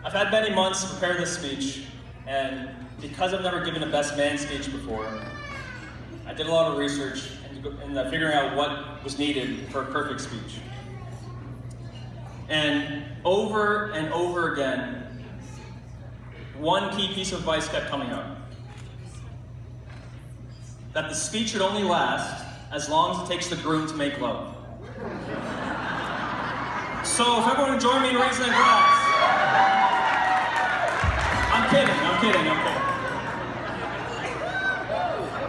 I've had many months to prepare this speech, and because I've never given a best man speech before, I did a lot of research and figuring out what was needed for a perfect speech. And over again, one key piece of advice kept coming up. That the speech should only last as long as it takes the groom to make love. So if everyone would join me in raising their glass. I'm kidding.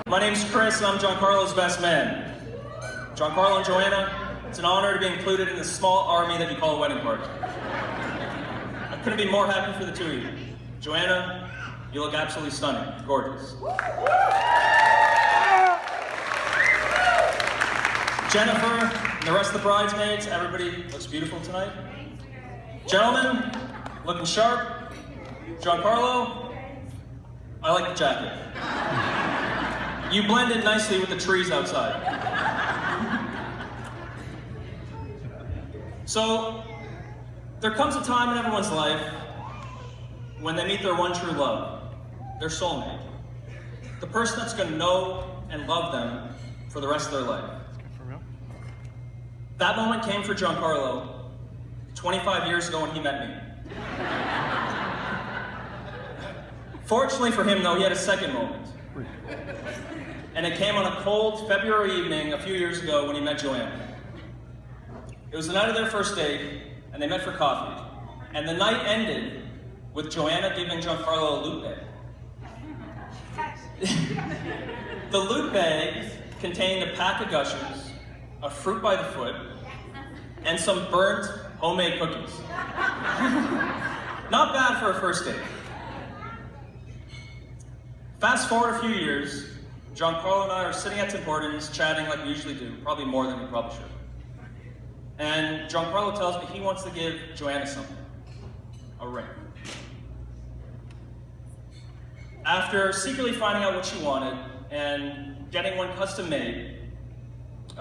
My name's Chris and I'm Giancarlo's best man. Giancarlo and Joanna, it's an honor to be included in the small army that you call a wedding party. I couldn't be more happy for the two of you. Joanna, you look absolutely stunning, gorgeous. Jennifer and the rest of the bridesmaids, everybody looks beautiful tonight. Gentlemen, looking sharp. Giancarlo, I like the jacket. You blend in nicely with the trees outside. So, there comes a time in everyone's life when they meet their one true love, their soulmate. The person that's going to know and love them for the rest of their life. That moment came for Giancarlo 25 years ago when he met me. Fortunately for him, though, he had a second moment. And it came on a cold February evening a few years ago when he met Joanna. It was the night of their first date, and they met for coffee. And the night ended with Joanna giving Giancarlo a loot bag. The loot bag contained a pack of Gushers, a fruit by the foot, and some burnt homemade cookies. Not bad for a first date. Fast forward a few years, Giancarlo and I are sitting at Tim Hortons chatting like we usually do, probably more than we probably should. And Giancarlo tells me he wants to give Joanna something, a ring. After secretly finding out what she wanted and getting one custom made, he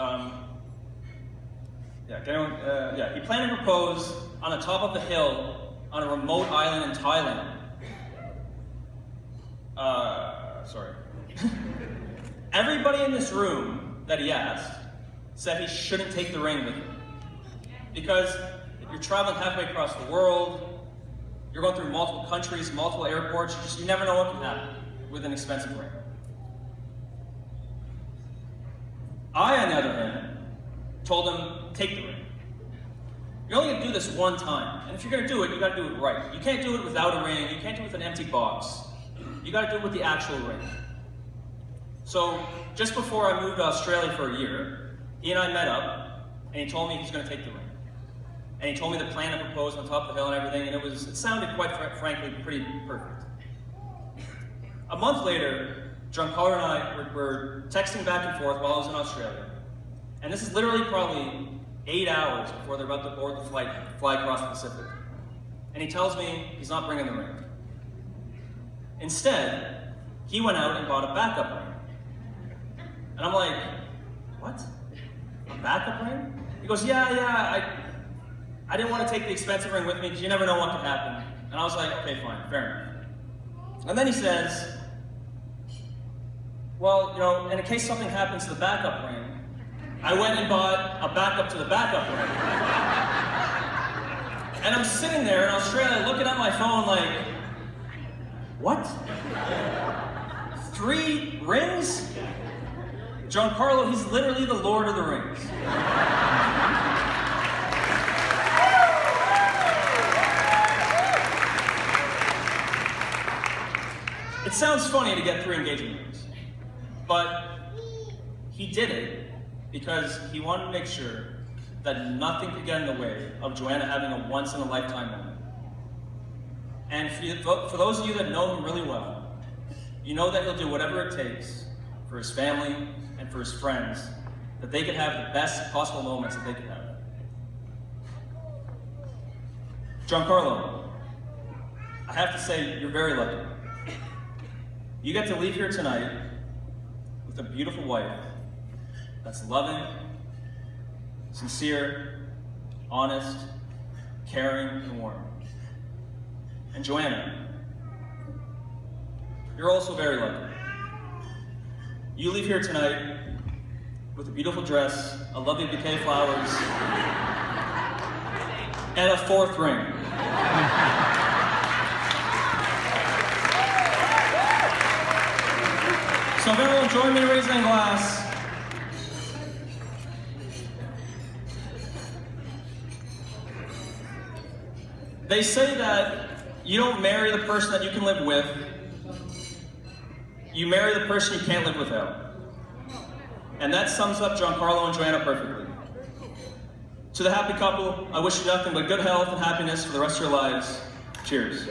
planned to propose on the top of a hill on a remote island in Thailand. Everybody in this room that he asked said he shouldn't take the ring with him. Because if you're traveling halfway across the world, you're going through multiple countries, multiple airports, you never know what can happen with an expensive ring. I, on the other hand, told him, take the ring. You're only going to do this one time. And if you're going to do it, you got to do it right. You can't do it without a ring. You can't do it with an empty box. You got to do it with the actual ring. So, just before I moved to Australia for a year, he and I met up, and he told me he was going to take the ring. And he told me the plan to propose on top of the hill and everything, and it sounded quite frankly pretty perfect. A month later, Giancarlo and I were texting back and forth while I was in Australia. And this is literally probably 8 hours before they're about to board the flight, fly across the Pacific. And he tells me he's not bringing the ring. Instead, he went out and bought a backup ring. And I'm like, what? A backup ring? He goes, yeah, I didn't want to take the expensive ring with me because you never know what could happen. And I was like, okay, fine, fair enough. And then he says, well, in case something happens to the backup ring, I went and bought a backup to the backup ring. And I'm sitting there in Australia looking at my phone like, what? 3 rings? Giancarlo, he's literally the Lord of the Rings. It sounds funny to get 3 engagement rings, but he did it because he wanted to make sure that nothing could get in the way of Joanna having a once-in-a-lifetime moment. And for those of you that know him really well, you know that he'll do whatever it takes for his family and for his friends, that they can have the best possible moments that they can have. Giancarlo, I have to say, you're very lucky. You get to leave here tonight with a beautiful wife that's loving, sincere, honest, caring, and warm. and Joanna, you're also very lucky. You leave here tonight with a beautiful dress, a lovely bouquet of flowers, and a 4th ring. So if everyone join me in raising a glass. They say that you don't marry the person that you can live with, you marry the person you can't live without. And that sums up Giancarlo and Joanna perfectly. To the happy couple, I wish you nothing but good health and happiness for the rest of your lives. Cheers.